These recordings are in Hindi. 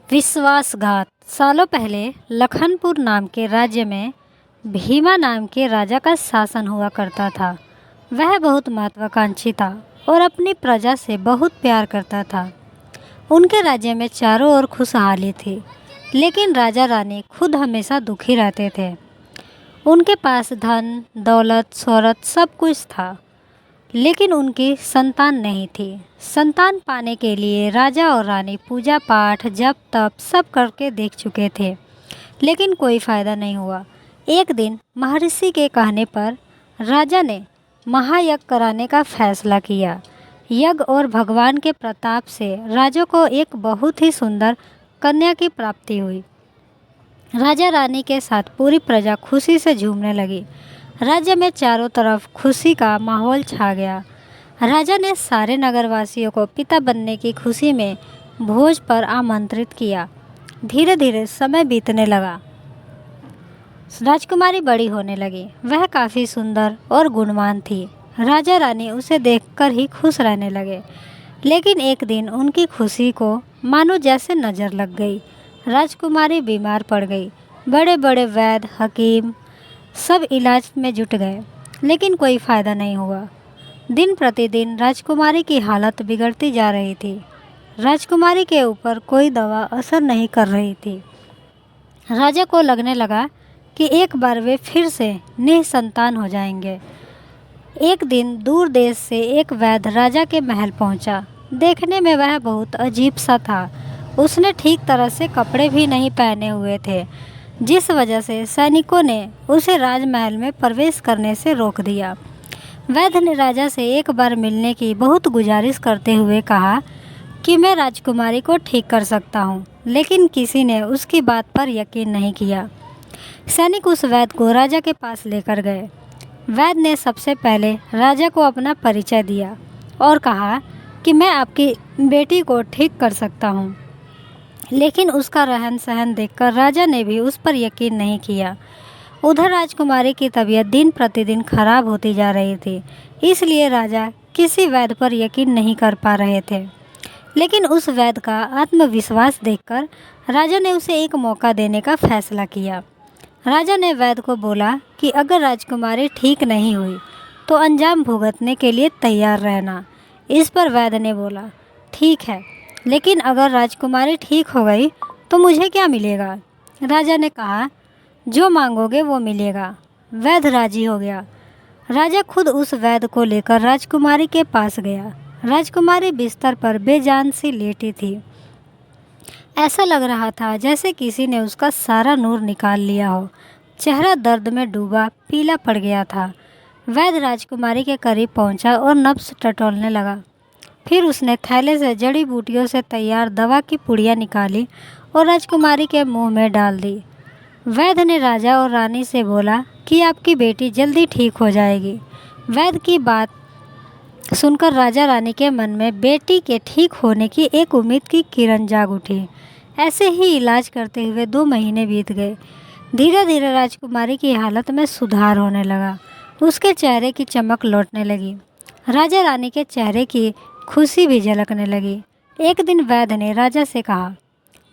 विश्वासघात। सालों पहले लखनपुर नाम के राज्य में भीमा नाम के राजा का शासन हुआ करता था। वह बहुत महत्वाकांक्षी था और अपनी प्रजा से बहुत प्यार करता था। उनके राज्य में चारों ओर खुशहाली थी, लेकिन राजा रानी खुद हमेशा दुखी रहते थे। उनके पास धन, दौलत, शोहरत सब कुछ था, लेकिन उनकी संतान नहीं थी। संतान पाने के लिए राजा और रानी पूजा पाठ, जप तप सब करके देख चुके थे, लेकिन कोई फायदा नहीं हुआ। एक दिन महर्षि के कहने पर राजा ने महायज्ञ कराने का फैसला किया। यज्ञ और भगवान के प्रताप से राजा को एक बहुत ही सुंदर कन्या की प्राप्ति हुई। राजा रानी के साथ पूरी प्रजा खुशी से झूमने लगी। राज्य में चारों तरफ खुशी का माहौल छा गया। राजा ने सारे नगरवासियों को पिता बनने की खुशी में भोज पर आमंत्रित किया। धीरे धीरे समय बीतने लगा। राजकुमारी बड़ी होने लगी। वह काफ़ी सुंदर और गुणवान थी। राजा रानी उसे देखकर ही खुश रहने लगे, लेकिन एक दिन उनकी खुशी को मानो जैसे नज़र लग गई। राजकुमारी बीमार पड़ गई। बड़े बड़े वैद्य, हकीम सब इलाज में जुट गए, लेकिन कोई फ़ायदा नहीं हुआ। दिन प्रतिदिन राजकुमारी की हालत बिगड़ती जा रही थी। राजकुमारी के ऊपर कोई दवा असर नहीं कर रही थी। राजा को लगने लगा कि एक बार वे फिर से निसंतान हो जाएंगे। एक दिन दूर देश से एक वैद्य राजा के महल पहुंचा। देखने में वह बहुत अजीब सा था। उसने ठीक तरह से कपड़े भी नहीं पहने हुए थे, जिस वजह से सैनिकों ने उसे राजमहल में प्रवेश करने से रोक दिया। वैद्य ने राजा से एक बार मिलने की बहुत गुजारिश करते हुए कहा कि मैं राजकुमारी को ठीक कर सकता हूँ, लेकिन किसी ने उसकी बात पर यकीन नहीं किया। सैनिक उस वैद्य को राजा के पास लेकर गए। वैद्य ने सबसे पहले राजा को अपना परिचय दिया और कहा कि मैं आपकी बेटी को ठीक कर सकता हूँ, लेकिन उसका रहन सहन देखकर राजा ने भी उस पर यकीन नहीं किया। उधर राजकुमारी की तबीयत दिन प्रतिदिन खराब होती जा रही थी, इसलिए राजा किसी वैद्य पर यकीन नहीं कर पा रहे थे। लेकिन उस वैद्य का आत्मविश्वास देखकर राजा ने उसे एक मौका देने का फैसला किया। राजा ने वैद्य को बोला कि अगर राजकुमारी ठीक नहीं हुई तो अंजाम भुगतने के लिए तैयार रहना। इस पर वैद्य ने बोला, ठीक है, लेकिन अगर राजकुमारी ठीक हो गई तो मुझे क्या मिलेगा? राजा ने कहा, जो मांगोगे वो मिलेगा। वैद्य राजी हो गया। राजा खुद उस वैद्य को लेकर राजकुमारी के पास गया। राजकुमारी बिस्तर पर बेजान सी लेटी थी। ऐसा लग रहा था जैसे किसी ने उसका सारा नूर निकाल लिया हो। चेहरा दर्द में डूबा पीला पड़ गया था। वैद्य राजकुमारी के करीब पहुंचा और नब्ज टटोलने लगा। फिर उसने थैले से जड़ी बूटियों से तैयार दवा की पुड़िया निकाली और राजकुमारी के मुंह में डाल दी। वैद्य ने राजा और रानी से बोला कि आपकी बेटी जल्दी ठीक हो जाएगी। वैद्य की बात सुनकर राजा रानी के मन में बेटी के ठीक होने की एक उम्मीद की किरण जाग उठी। ऐसे ही इलाज करते हुए 2 महीने बीत गए। धीरे धीरे राजकुमारी की हालत में सुधार होने लगा। उसके चेहरे की चमक लौटने लगी। राजा रानी के चेहरे की खुशी भी झलकने लगी। एक दिन वैद्य ने राजा से कहा,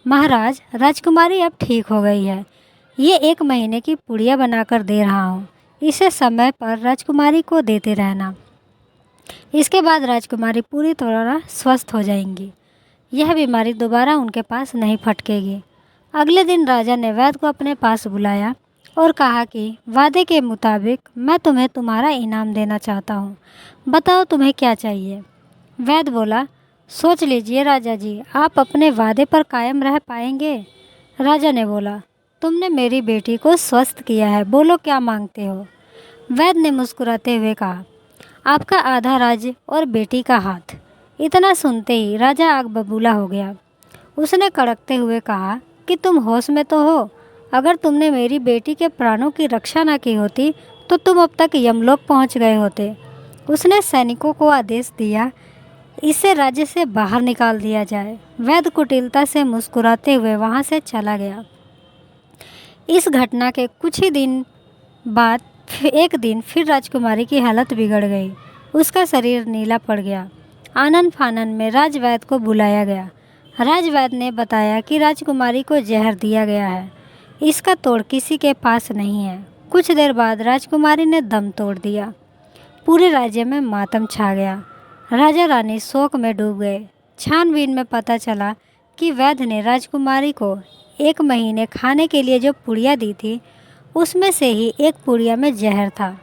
महाराज, राजकुमारी अब ठीक हो गई है। ये 1 महीने की पुड़िया बनाकर दे रहा हूँ। इसे समय पर राजकुमारी को देते रहना। इसके बाद राजकुमारी पूरी तरह स्वस्थ हो जाएंगी। यह बीमारी दोबारा उनके पास नहीं फटकेगी। अगले दिन राजा ने वैद्य को अपने पास बुलाया और कहा कि वादे के मुताबिक मैं तुम्हें तुम्हारा इनाम देना चाहता हूँ। बताओ तुम्हें क्या चाहिए? वैद्य बोला, सोच लीजिए राजा जी, आप अपने वादे पर कायम रह पाएंगे? राजा ने बोला, तुमने मेरी बेटी को स्वस्थ किया है, बोलो क्या मांगते हो? वैद्य ने मुस्कुराते हुए कहा, आपका आधा राज्य और बेटी का हाथ। इतना सुनते ही राजा आग बबूला हो गया। उसने कड़कते हुए कहा कि तुम होश में तो हो? अगर तुमने मेरी बेटी के प्राणों की रक्षा न की होती तो तुम अब तक यमलोक पहुंच गए होते। उसने सैनिकों को आदेश दिया, इसे राज्य से बाहर निकाल दिया जाए। वैद्य कुटिलता से मुस्कुराते हुए वहां से चला गया। इस घटना के कुछ ही दिन बाद एक दिन फिर राजकुमारी की हालत बिगड़ गई। उसका शरीर नीला पड़ गया। आनन फानन में राजवैद्य को बुलाया गया। राजवैद्य ने बताया कि राजकुमारी को जहर दिया गया है, इसका तोड़ किसी के पास नहीं है। कुछ देर बाद राजकुमारी ने दम तोड़ दिया। पूरे राज्य में मातम छा गया। राजा रानी शोक में डूब गए। छानबीन में पता चला कि वैद्य ने राजकुमारी को 1 महीने खाने के लिए जो पुड़िया दी थी, उसमें से ही एक पुड़िया में जहर था।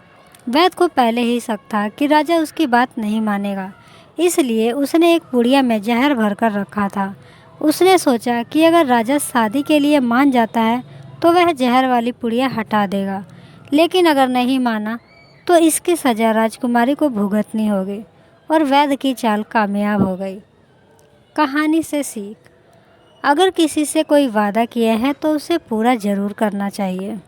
वैद्य को पहले ही शक था कि राजा उसकी बात नहीं मानेगा, इसलिए उसने एक पुड़िया में जहर भरकर रखा था। उसने सोचा कि अगर राजा शादी के लिए मान जाता है तो वह जहर वाली पुड़िया हटा देगा, लेकिन अगर नहीं माना तो इसकी सज़ा राजकुमारी को भुगतनी होगी। और वैद्य की चाल कामयाब हो गई। कहानी से सीख: अगर किसी से कोई वादा किया है तो उसे पूरा ज़रूर करना चाहिए।